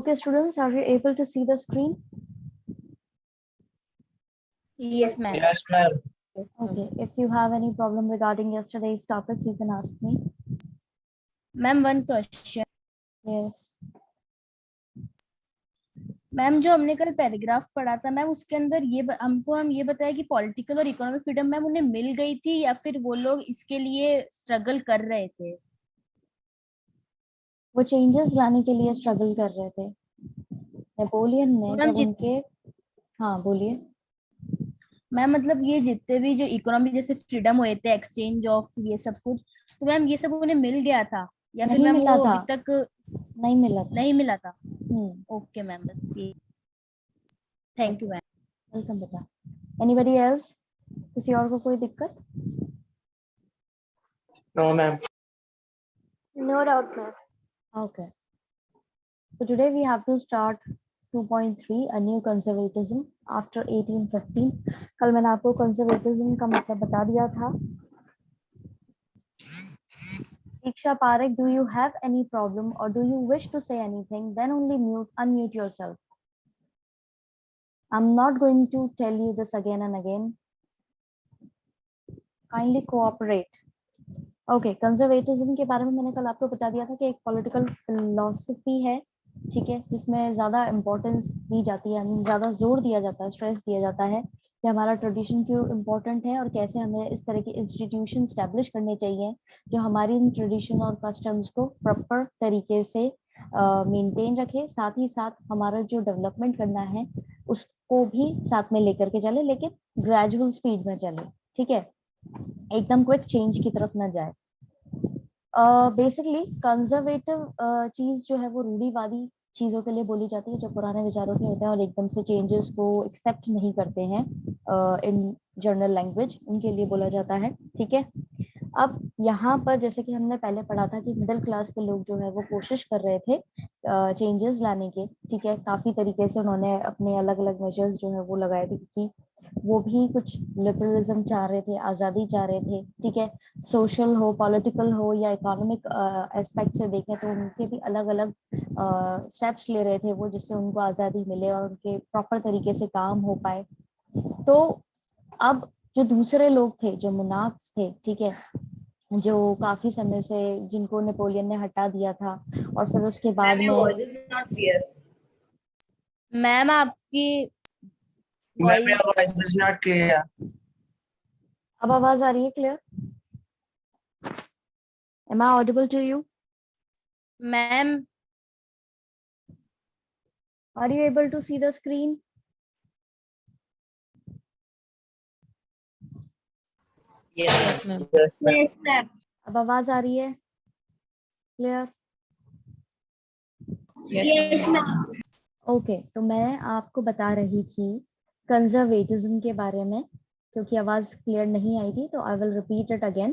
Okay, students, are you able to see the screen? Yes, ma'am. Yes, ma'am. Okay, if you have any problem regarding yesterday's topic, you can ask me. Ma'am one question. Yes. Ma'am जो हमने कल paragraph पढ़ा था ma'am, उसके अंदर हम ये बताया कि पॉलिटिकल और इकोनॉमिक फ्रीडम मैम उन्हें मिल गई थी या फिर वो लोग इसके लिए स्ट्रगल कर रहे थे? वो चेंजेस लाने के लिए स्ट्रगल कर रहे थे। नेपोलियन ने मैम जब उनके, हाँ बोलिए। मैम मतलब ये जितने भी जो इकोनॉमिक जैसे फ्रीडम हुए थे, एक्सचेंज ऑफ ये सब कुछ, तो मैम ये सब उन्हें मिल गया था या फिर नहीं मैम मिला वो था। अभी तक नहीं मिला था। नहीं मिला था? हम्म। ओके मैम, बस ये। Thank you ma'am. वेलकम बेटा। Anybody else? किसी और को कोई दिक्कत? No, ma'am. No doubt, ma'am. Okay. So today we have to start 2.3, a new conservatism after 1815. कल मैंने आपको conservatism का मतलब बता दिया था। Diksha Parekh, do you have any problem or do you wish to say anything? Then only unmute yourself. I'm not going to tell you this again and again. Kindly cooperate. Okay, conservatism के बारे में मैंने कल आपको बता दिया था कि एक political philosophy है, ठीक है, जिसमें ज्यादा इम्पोर्टेंस दी जाती है, ज्यादा जोर दिया जाता है, स्ट्रेस दिया जाता है कि हमारा ट्रेडिशन क्यों इम्पोर्टेंट है और कैसे हमें इस तरह के इंस्टीट्यूशन स्टैब्लिश करने चाहिए जो हमारी ट्रेडिशन और कस्टम्स को प्रॉपर तरीके से मेंटेन रखे, साथ ही साथ हमारा जो डेवलपमेंट करना है उसको भी साथ में लेकर के चले, लेकिन ग्रेजुअल स्पीड में चले, ठीक है, एकदम क्विक चेंज की तरफ ना जाए। बेसिकली कंजर्वेटिव चीज जो है वो रूढ़िवादी चीजों के लिए बोली जाती है, जो पुराने विचारों के होते हैं और एकदम से चेंजेस को एक्सेप्ट नहीं करते हैं इन जनरल लैंग्वेज, उनके लिए बोला जाता है, ठीक है। अब यहाँ पर जैसे कि हमने पहले पढ़ा था कि मिडिल क्लास के लोग जो है वो कोशिश कर रहे थे चेंजेस लाने के, ठीक है, काफी तरीके से उन्होंने अपने अलग अलग मेजर्स जो है वो लगाए थे, क्योंकि वो भी कुछ लिबरलिज्म चाह रहे थे, आजादी चाह रहे थे, ठीक है, सोशल हो, पॉलिटिकल हो या इकोनॉमिक एस्पेक्ट से देखें तो उनके भी अलग अलग स्टेप्स ले रहे थे वो, जिससे उनको आजादी मिले और उनके प्रॉपर तरीके से काम हो पाए। तो अब जो दूसरे लोग थे, जो मोनार्क्स थे, ठीक है, जो काफी समय से जिनको नेपोलियन ने हटा दिया था और फिर उसके बाद में मैम आपकी Ma'am, your voice is not clear. अब आवाज आ रही है clear? Am I audible to you? Ma'am Are you able to see the screen? Yes, ma'am. Yes, ma'am. Yes, ma'am. अब आवाज आ रही है क्लियर? Yes, ma'am. ओके, तो मैं आपको बता रही थी कंजर्वेटिज्म के बारे में, क्योंकि आवाज क्लियर नहीं आई थी, तो I will repeat it again.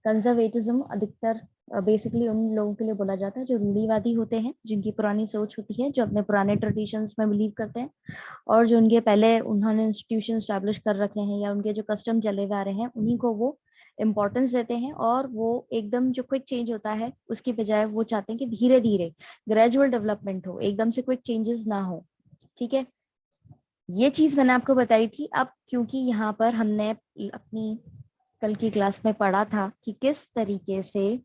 Conservatism अधिकतर बेसिकली उन लोगों के लिए बोला जाता है जो रूढ़िवादी होते हैं, जिनकी पुरानी सोच होती है, जो अपने पुराने ट्रेडिशंस में बिलीव करते हैं और जो उनके पहले उन्होंने इंस्टीट्यूशन स्टैब्लिश कर रखे हैं या उनके जो कस्टम चले हुए आ रहे हैं उन्हीं को वो इम्पोर्टेंस देते हैं, और वो एकदम जो क्विक चेंज होता है उसकी बजाय वो चाहते हैं कि धीरे धीरे ग्रेजुअल डेवलपमेंट हो, एकदम से क्विक चेंजेस ना हो, ठीक है। ये चीज मैंने आपको बताई थी। अब क्योंकि यहाँ पर हमने अपनी कल की क्लास में पढ़ा था कि किस तरीके से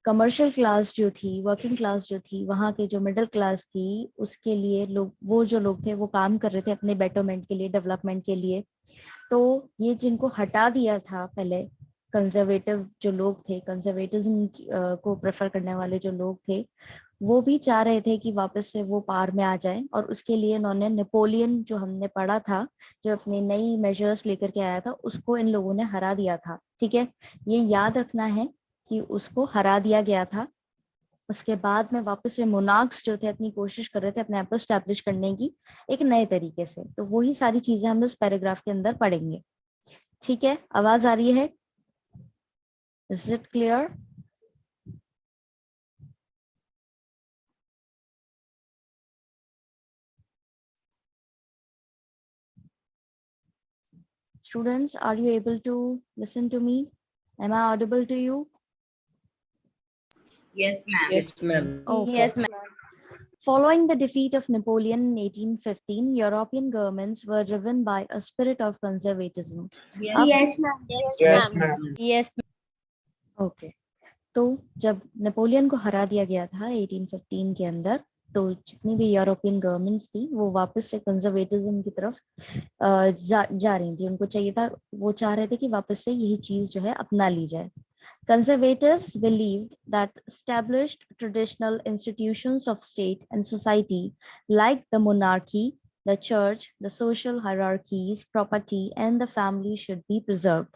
कमर्शियल क्लास जो थी, वर्किंग क्लास जो थी, वहाँ के जो मिडिल क्लास थी, उसके लिए लोग, वो जो लोग थे वो काम कर रहे थे अपने बेटरमेंट के लिए, डेवलपमेंट के लिए। तो ये जिनको हटा दिया था पहले, कंजर्वेटिव जो लोग थे, कंजर्वेटिज्म को प्रेफर करने वाले जो लोग थे, वो भी चाह रहे थे कि वापस से वो पार में आ जाए, और उसके लिए इन्होंने नेपोलियन जो हमने पढ़ा था, जो अपनी नई मेजर्स लेकर के आया था, उसको इन लोगों ने हरा दिया था, ठीक है। ये याद रखना है कि उसको हरा दिया गया था। उसके बाद में वापस से मोनार्क्स जो थे अपनी कोशिश कर रहे थे अपने आप को स्टैब्लिश करने की एक नए तरीके से। तो वही सारी चीजें हम इस पैराग्राफ के अंदर पढ़ेंगे, ठीक है। आवाज आ रही है? Is it clear? Students, are you able to listen to me? Am I audible to you? Yes, ma'am. Yes, ma'am. Okay. Yes, ma'am. Following the defeat of Napoleon in 1815, European governments were driven by a spirit of conservatism. Yes. अब Yes, ma'am. Yes, Yes, ma'am. ma'am. Yes. Okay, तो जब Napoleon को हरा दिया गया था 1815 के अंदर, तो जितनी भी यूरोपियन गवर्नमेंट्स थी वो वापस से कंजर्वेटिज्म की तरफ जा रही थी। उनको चाहिए था, वो चाह रहे थे कि वापस से यही चीज जो है अपना ली जाए। Conservatives believed that established traditional institutions of state and society, like the monarchy, the church, the social hierarchies, property, and the family should be preserved.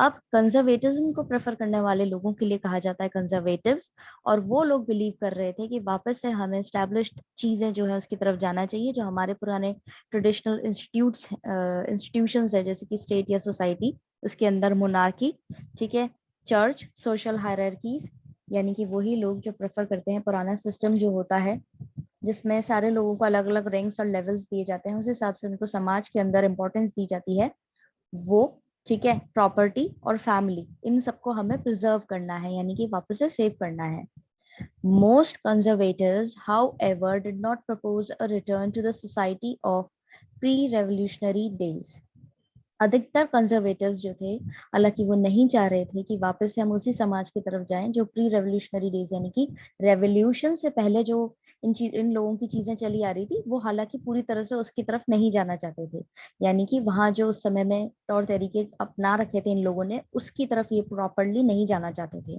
अब conservatism को prefer करने वाले लोगों के लिए कहा जाता है conservatives, और वो लोग believe कर रहे थे कि वापस से हमें established चीजें जो है उसकी तरफ जाना चाहिए, जो हमारे पुराने traditional institutions है, जैसे कि state या society, उसके अंदर monarchy, ठीक है, चर्च, सोशल हायरार्कीज, यानी कि वही लोग जो प्रेफर करते हैं पुराना सिस्टम जो होता है जिसमें सारे लोगों को अलग अलग रैंक्स और लेवल्स दिए जाते हैं, उस हिसाब से उनको समाज के अंदर इंपॉर्टेंस दी जाती है, वो, ठीक है, प्रॉपर्टी और फैमिली, इन सबको हमें प्रिजर्व करना है, यानी कि वापस से सेव करना है। Most conservators, however, did not propose a return to the society of pre-revolutionary days. अधिकतर कंजर्वेटिव्स जो थे, हालांकि वो नहीं चाह रहे थे कि वापस से हम उसी समाज की तरफ जाएं जो प्री रेवोल्यूशनरी डेज, यानी कि रेवोल्यूशन से पहले जो इन लोगों की चीजें चली आ रही थी, वो हालांकि पूरी तरह से उसकी तरफ नहीं जाना चाहते थे, यानी कि वहां जो उस समय में तौर तरीके अपना रखे थे इन लोगों ने, उसकी तरफ ये प्रॉपरली नहीं जाना चाहते थे।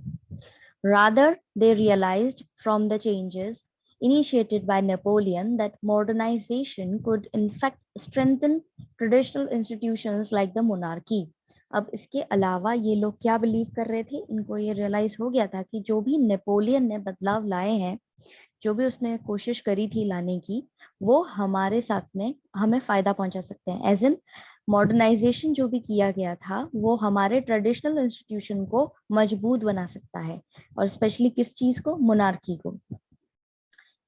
Rather, they realized from the changes initiated by Napoleon that modernization could in fact strengthen traditional institutions like the monarchy. अब इसके अलावा ये लोग क्या बिलीव कर रहे थे, इनको ये रियलाइज हो गया था कि जो भी नेपोलियन ने बदलाव लाए हैं, जो भी उसने कोशिश करी थी लाने की, वो हमारे साथ में हमें फायदा पहुंचा सकते हैं। एज इन मॉडर्नाइजेशन जो भी किया गया था वो हमारे ट्रेडिशनल इंस्टीट्यूशन को मजबूत बना सकता है, और स्पेशली किस चीज को, मोनार्की को।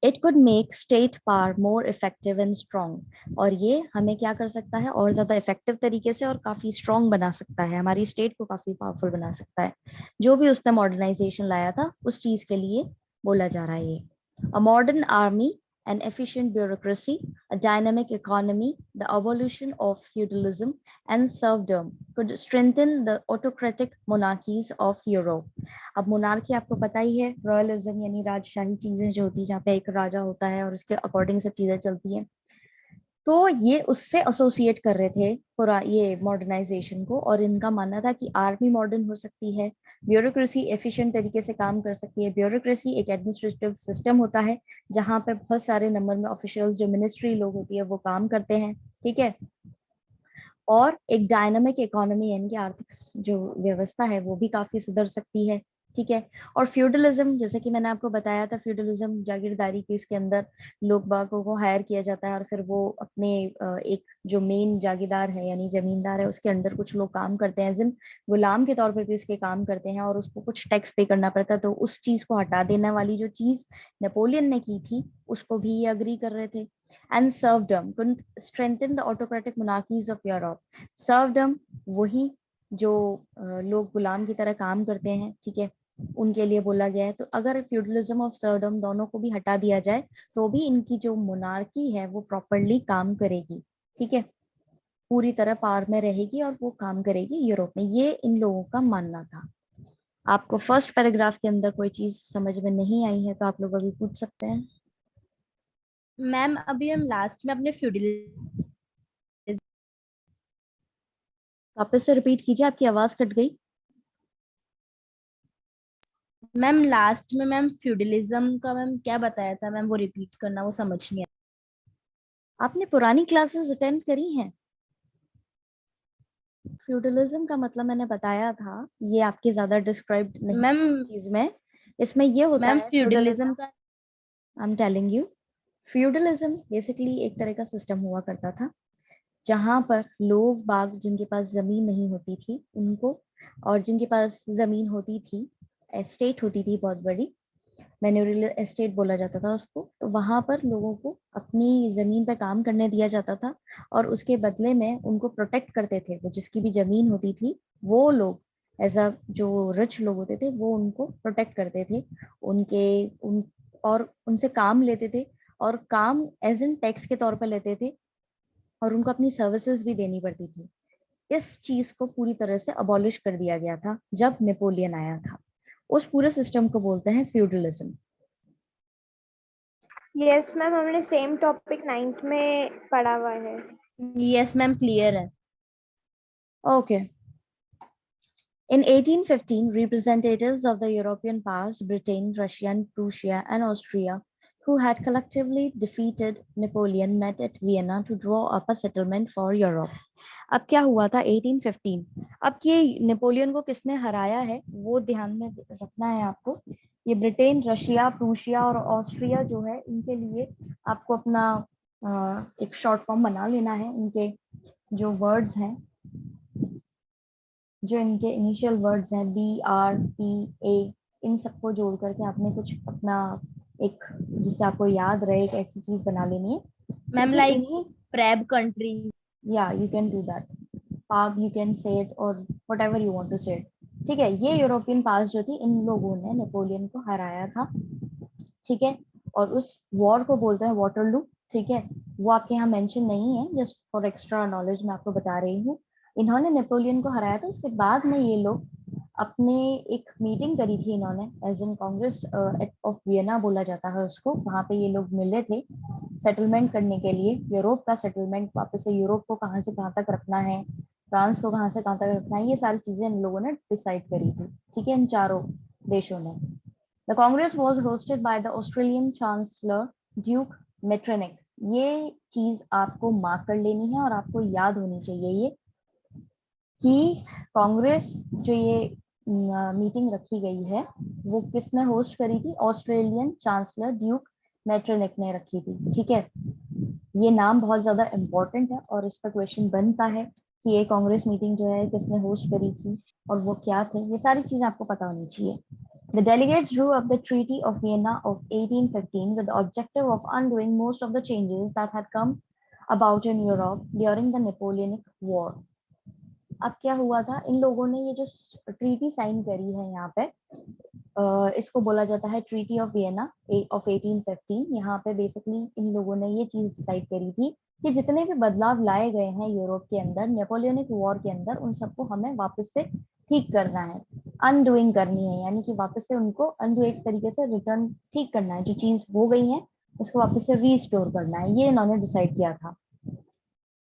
It could make state power more effective and strong, और ये हमें क्या कर सकता है, और ज्यादा इफेक्टिव तरीके से और काफी स्ट्रॉन्ग बना सकता है, हमारी स्टेट को काफी पावरफुल बना सकता है। जो भी उसने मॉडर्नाइजेशन लाया था उस चीज के लिए बोला जा रहा है ये। A modern army, an efficient bureaucracy, a dynamic economy, the abolition of feudalism and serfdom could strengthen the autocratic monarchies of Europe. अब मोनार्की आपको पता ही है, रॉयलिज्म यानी राजशाही चीजें जो होती है, जहाँ पे एक राजा होता है और उसके अकॉर्डिंग सब चीजें चलती हैं, तो ये उससे एसोसिएट कर रहे थे पूरा ये मॉडर्नाइजेशन को, और इनका मानना था कि आर्मी मॉडर्न हो सकती है, ब्यूरोक्रेसी एफिशिएंट तरीके से काम कर सकती है। ब्यूरोक्रेसी एक एडमिनिस्ट्रेटिव सिस्टम होता है जहाँ पे बहुत सारे नंबर में ऑफिशियल्स, जो मिनिस्ट्री लोग होती है, वो काम करते हैं, ठीक है। और एक डायनामिक इकोनॉमी, यानी कि आर्थिक जो व्यवस्था है वो भी काफी सुधर सकती है, ठीक है। और फ्यूडलिज्म, जैसे कि मैंने आपको बताया था, फ्यूडलिज्म जागीरदारी की, इसके अंदर लोग बागों को हायर किया जाता है और फिर वो अपने एक जो मेन जागीरदार है यानी जमींदार है उसके अंदर कुछ लोग काम करते हैं, जिन गुलाम के तौर पे भी उसके काम करते हैं, और उसको कुछ टैक्स पे करना पड़ता है। तो उस चीज को हटा देने वाली जो चीज नेपोलियन ने की थी उसको भी ये अग्री कर रहे थे। And serfdom could strengthen the autocratic monarchies of Europe. Serfdom वही जो लोग गुलाम की तरह काम करते हैं, ठीक है, उनके लिए बोला गया है। तो अगर फ्यूडलिज्म और सर्वडम दोनों को भी हटा दिया जाए तो भी इनकी जो मोनार्की है वो प्रॉपरली काम करेगी, ठीक है, पूरी तरह पावर में रहेगी और वो काम करेगी यूरोप में। ये इन लोगों का मानना था। आपको फर्स्ट पैराग्राफ के अंदर कोई चीज समझ में नहीं आई है तो आप लोग अभी पूछ सकते हैं। मैम अभी हम लास्ट में अपने फ्यूडलिज्म, वापस से रिपीट कीजिए, आपकी आवाज कट गई। मैम लास्ट में मैम फ्यूडलिज्म का मैम क्या बताया था मैम, वो रिपीट करना, वो समझ नहीं आया। आपने पुरानी क्लासेस अटेंड करी हैं? फ्यूडलिज्म का मतलब मैंने बताया था, ये आपके ज्यादा डिस्क्राइब्ड नहीं मैम चीज में, इसमें ये होता मैम है फ्यूडलिज्म का, I am telling you, feudalism basically एक तरह का सिस्टम हुआ करता था जहां पर लोग बाग जिनके पास जमीन नहीं होती थी उनको, और जिनके पास जमीन होती थी, एस्टेट होती थी बहुत बड़ी, मैन्योरियल एस्टेट बोला जाता था उसको, तो वहां पर लोगों को अपनी जमीन पे काम करने दिया जाता था और उसके बदले में उनको प्रोटेक्ट करते थे। वो जिसकी भी जमीन होती थी वो लोग एज अ जो रिच लोग होते थे वो उनको प्रोटेक्ट करते थे, और उनसे काम लेते थे, और काम एज इन टैक्स के तौर पर लेते थे, और उनको अपनी सर्विसेज भी देनी पड़ती थी। इस चीज को पूरी तरह से अबॉलिश कर दिया गया था जब नेपोलियन आया था। उस पूरे सिस्टम को बोलते हैं फ्यूडलिज्म। यस मैम, हमने सेम टॉपिक 9th में पढ़ा हुआ है। यस मैम, क्लियर है। Okay. In 1815, representatives of the European powers, Britain, Russia, Prussia, and Austria, who had collectively defeated Napoleon, met at Vienna to draw up a settlement for Europe. अब क्या हुआ था 1815? अब ये नेपोलियन को किसने हराया है वो ध्यान में रखना है आपको। ये ब्रिटेन, रशिया, प्रूशिया और ऑस्ट्रिया जो है, इनके लिए आपको अपना एक शॉर्ट फॉर्म बना लेना है। इनके जो वर्ड्स हैं, जो इनके इनिशियल वर्ड्स हैं BRPA, इन सबको जोड़ करके आपने कुछ अपना एक, जिससे आपको याद रहे, एक ऐसी चीज बना लेनी है मैम लाइक प्रेब कंट्री। या यू कैन डू दैट, पाप यू कैन से इट, और व्हाटएवर यू वांट टू से इट। ठीक है, ये यूरोपियन पावर्स जो थी, इन लोगों ने नेपोलियन को हराया था। ठीक है, और उस वॉर को बोलते हैं वाटरलू। ठीक है, वो आपके यहाँ मेंशन नहीं है, जस्ट फॉर एक्स्ट्रा नॉलेज मैं आपको बता रही हूँ। इन्होंने नेपोलियन को हराया था। इसके बाद में ये लोग अपने एक मीटिंग करी थी इन्होंने, as in Congress of Vienna बोला जाता है उसको। वहां पे ये लोग मिले थे सेटलमेंट करने के लिए, यूरोप का सेटलमेंट, वापस से यूरोप को कहाँ से कहाँ तक रखना है, फ्रांस को कहाँ से कहाँ तक रखना है, ये सारी चीजें इन लोगों ने डिसाइड करी थी। ठीक है, इन चारों देशों ने। The Congress was hosted by the Australian Chancellor Duke Metternich. ये चीज आपको मार्क कर लेनी है और आपको याद होनी चाहिए ये, कि कांग्रेस जो ये मीटिंग रखी गई है वो किसने होस्ट करी थी? ऑस्ट्रेलियन चांसलर ड्यूक मेटरनिक ने रखी थी। ठीक है, ये नाम बहुत ज्यादा इम्पोर्टेंट है और इस पर क्वेश्चन बनता है कि ये कांग्रेस मीटिंग जो है किसने होस्ट करी थी और वो क्या थे। ये सारी चीजें आपको पता होनी चाहिए। The delegates drew up the Treaty of Vienna of 1815 with the objective of undoing most of the changes that had come about in Europe during the Napoleonic War. अब क्या हुआ था, इन लोगों ने ये जो ट्रीटी साइन करी है यहाँ पे, इसको बोला जाता है ट्रीटी ऑफ वियना ऑफ 1815। यहाँ पे बेसिकली इन लोगों ने ये चीज डिसाइड करी थी कि जितने भी बदलाव लाए गए हैं यूरोप के अंदर नेपोलियनिक वॉर के अंदर, उन सबको हमें वापस से ठीक करना है, अनडूइंग करनी है, यानी कि वापस से उनको अनडू एक तरीके से रिटर्न ठीक करना है, जो चीज हो गई है उसको वापस से रीस्टोर करना है, ये इन्होंने डिसाइड किया था।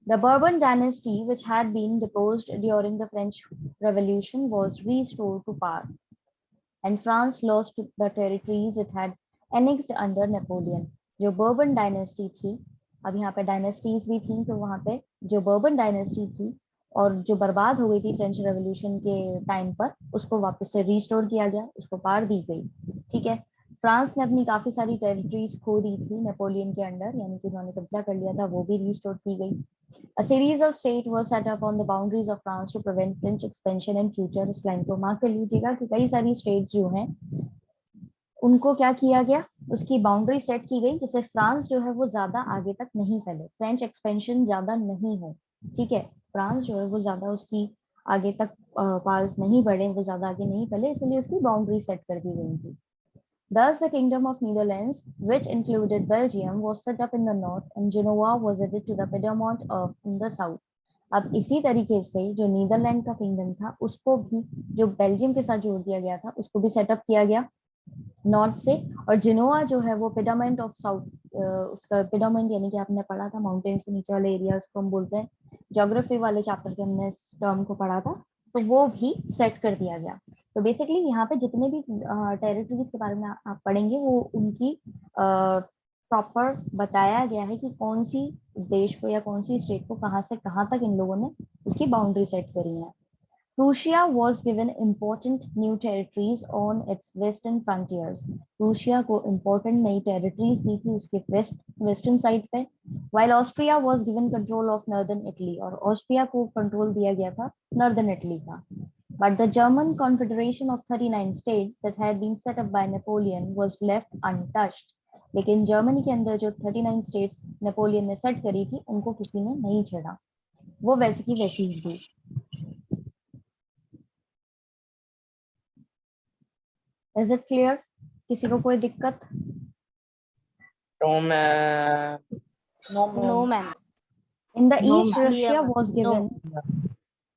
The Bourbon dynasty, which had been deposed during the French Revolution, was restored to power, and France lost the territories it had annexed under Napoleon. जो बर्बन डायनेस्टी थी, अब यहाँ पे डायनेस्टीज भी थी, तो वहाँ पे जो बर्बन डायनेस्टी थी और जो बर्बाद हो गई थी फ्रेंच रेवोल्यूशन के टाइम पर, उसको वापस से रिस्टोर किया गया, उसको पार दी गई। ठीक है, फ्रांस ने अपनी काफी सारी टेरिटरीज खो दी थी नेपोलियन के अंडर, यानी कि उन्होंने कब्जा कर लिया था, वो भी रिस्टोर की गई। A series of states was set up on the boundaries of France to prevent French expansion in future. इस लाइन को मार्क कर लीजिएगा कि कई सारी स्टेट्स जो हैं उनको क्या किया गया, उसकी बाउंड्री सेट की गई जिससे फ्रांस जो है वो ज्यादा आगे तक नहीं फैले, फ्रेंच एक्सपेंशन ज्यादा नहीं हो। ठीक है, फ्रांस जो है वो ज्यादा उसकी आगे तक पास नहीं बढ़े, वो ज्यादा आगे नहीं फैले, इसलिए उसकी बाउंड्री सेट कर दी गई थी। Thus, the Kingdom of Netherlands, which included Belgium, was set up in the north, and Genoa was added to the Piedmont in the south. अब इसी तरीके से जो नीदरलैंड का किंगडम था उसको भी, जो बेल्जियम के साथ जोड़ दिया गया था, उसको भी सेटअप किया गया नॉर्थ से, और जिनोआ जो है वो पिडामेंट ऑफ साउथ, उसका पिडामेंट यानी कि आपने पढ़ा था माउंटेन्स के नीचे वाले एरिया, उसको हम बोलते हैं, ज्योग्राफी वाले चैप्टर के हमने इस टर्म को पढ़ा था, तो वो भी सेट कर दिया गया। तो बेसिकली यहाँ पे जितने भी टेरिटरीज के बारे में आप पढ़ेंगे वो उनकी प्रॉपर बताया गया है कि कौन सी देश को या कौन सी स्टेट को कहाँ से कहाँ तक इन लोगों ने उसकी बाउंड्री सेट करी है। Prussia was given important new territories on its western frontiers. Prussia को important नई territories दी थी उसके western side पे, while Austria was given control of northern Italy, और Austria को control दिया गया था northern Italy का। But the German Confederation of 39 states that had been set up by Napoleon was left untouched. लेकिन जर्मनी के अंदर जो 39 states नेपोलियन ने सेट करी थी उनको किसी ने नहीं छेड़ा, वो वैसे की वैसी ही थी। Is it clear? किसी को कोई दिक्कत? तो मैं no ma'am. In the No, east, ma'am. Russia Yeah, was no. given.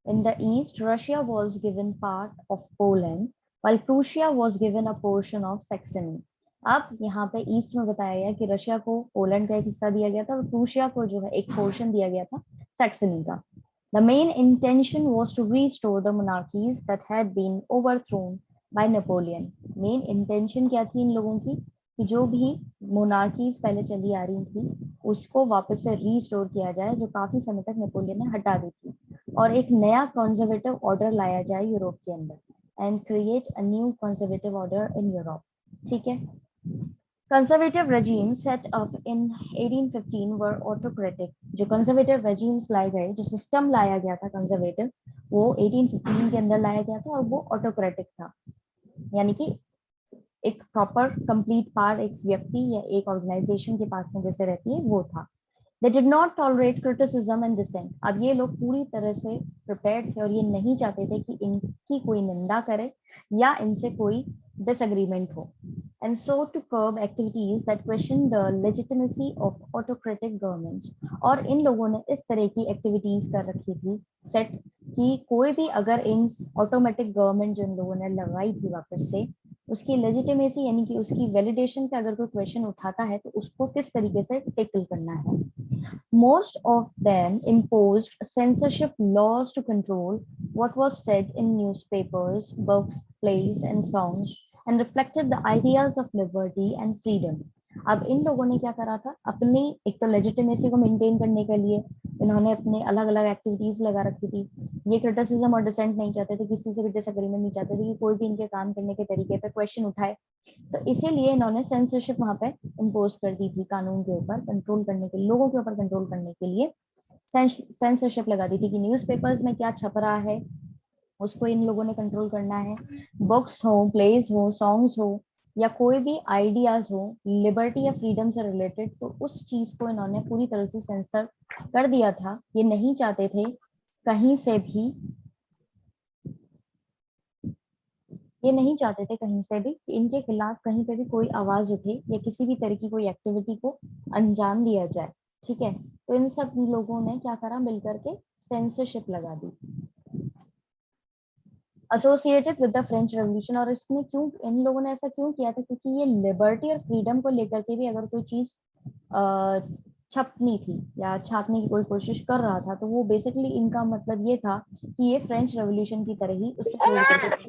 In the east, Russia was given part of Poland, while Prussia was given a portion of Saxony. अब यहाँ पे east में बताया गया कि रशिया को Poland का एक हिस्सा दिया गया था और प्रूशिया को जो है एक पोर्शन दिया गया था सैक्सनी का. The main intention was to restore the monarchies that had been overthrown by Napoleon. Main intention क्या थी इन लोगों की कि जो भी मोनार्कीज पहले चली आ रही थी उसको वापस से रीस्टोर किया जाए जो काफी समय तक नेपोलियन ने हटा दी थी, और एक नया कंजर्वेटिव ऑर्डर लाया जाए यूरोप के अंदर and create a new conservative order in Europe. ठीक है. Conservative regimes set up in 1815 were autocratic. जो conservative regimes लाए गए, जो सिस्टम लाया गया था conservative, वो 1815 के अंदर लाया गया था और वो autocratic था, यानी कि एक प्रॉपर कंप्लीट पावर एक व्यक्ति या एक ऑर्गेनाइजेशन के पास में जैसे रहती है वो था. They did not tolerate criticism and dissent. अब ये लोग पूरी तरह से प्रिपेयर्ड थे और ये नहीं चाहते थे कि इनकी कोई निंदा करे या इनसे कोई डिसएग्रीमेंट हो. And so to curb activities that question the legitimacy of autocratic governments. और इन लोगों ने इस तरह की एक्टिविटीज कर रखी थी सेट कि कोई भी अगर इन ऑटोमेटिक गवर्नमेंट जो इन लोगों ने लगाई थी वापस से उसकी लेजिटिमेसी यानी कि उसकी वैलिडेशन पे अगर कोई क्वेश्चन उठाता है तो उसको किस तरीके से टेकल करना है. Most of them imposed censorship laws to control what was said in newspapers, books, plays, and songs, and reflected the ideas of liberty and freedom. अब इन लोगों ने क्या करा था, अपनी एक तो लेजिटिमेसी को मेंटेन करने के लिए इन्होंने अपने अलग अलग एक्टिविटीज लगा रखी थी. ये क्रिटिसिज्म और डिसेंट नहीं चाहते थे, किसी से भी डिसएग्रीमेंट नहीं चाहते थे कि कोई भी इनके काम करने के तरीके पे क्वेश्चन उठाए, तो इसीलिए इन्होंने सेंसरशिप वहां पे इम्पोज कर दी थी कानून के ऊपर कंट्रोल करने के लिए, लोगों के ऊपर कंट्रोल करने के लिए सेंसरशिप लगा दी थी कि न्यूज़पेपर्स में क्या छप रहा है उसको इन लोगों ने कंट्रोल करना है. बुक्स हो, प्लेज हो, सॉन्ग्स हो या कोई भी आइडियाज हो लिबर्टी या फ्रीडम से रिलेटेड, तो उस चीज को इन्होंने पूरी तरह से सेंसर कर दिया था. ये नहीं चाहते थे कहीं से भी, ये नहीं चाहते थे कहीं से भी कि इनके खिलाफ कहीं पे भी कोई आवाज उठे या किसी भी तरह की कोई एक्टिविटी को अंजाम दिया जाए. ठीक है. तो इन सब लोगों ने क्या करा, मिलकर के सेंसरशिप लगा दी associated with the French revolution. और इसने क्यों, इन लोगों ने ऐसा क्यों किया था, क्योंकि ये लिबर्टी और फ्रीडम को लेकर के भी अगर कोई चीज छपनी थी या छापने की कोई कोशिश कर रहा था तो वो बेसिकली इनका मतलब ये था कि ये फ्रेंच रेवोल्यूशन की तरह ही उससे जोड़ करके.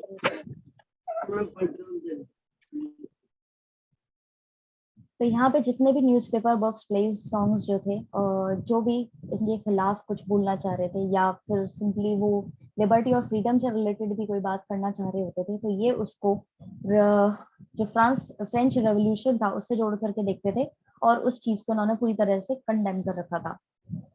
तो यहाँ पे जितने भी न्यूज़पेपर, बुक्स, प्लेज, सॉन्ग्स जो थे और जो भी इनके खिलाफ कुछ बोलना चाह रहे थे या फिर सिंपली वो लिबर्टी और फ्रीडम से रिलेटेड भी कोई बात करना चाह रहे होते थे, तो ये उसको जो फ्रेंच रेवोल्यूशन था उससे जोड़ करके देखते थे और उस चीज को उन्होंने पूरी तरह से कंडेम कर रखा था.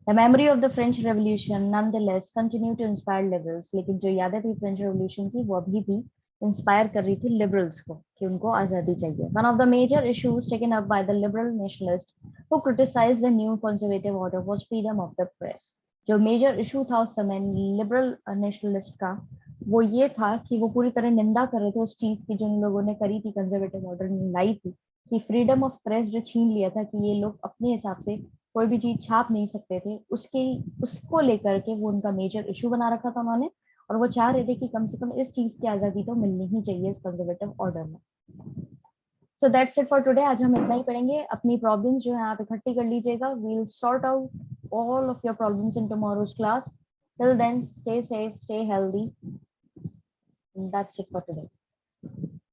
The memory of the French Revolution nonetheless continued to inspire liberals. लेकिन जो यादें थी फ्रेंच रेवोल्यूशन की वो अभी भी इंस्पायर कर रही थी लिबरल्स को कि उनको आजादी चाहिए. One of the major issues taken up by the liberal nationalists who criticized the new conservative order was freedom of the press. जो मेजर इशू था उस समय लिबरल नेशनलिस्ट का वो ये था कि वो पूरी तरह निंदा कर रहे थे उस चीज की जो इन लोगों ने करी थी, कंजर्वेटिव ऑर्डर ने लाई थी कि फ्रीडम ऑफ प्रेस जो छीन लिया था कि ये लोग अपने हिसाब से कोई भी चीज छाप नहीं सकते थे, उसको लेकर के वो उनका मेजर इशू बना रखा था उन्होंने. और वो चाह रहे थे कि कम से कम इस चीज की आजादी तो मिलनी ही चाहिए इस कंजर्वेटिव ऑर्डर में. So that's it for today. आज हम इतना ही पढ़ेंगे. अपनी प्रॉब्लम्स जो है आप इकट्ठी कर लीजिएगा. We will sort out all of your problems in tomorrow's class. Till then stay safe, stay healthy. That's it for today.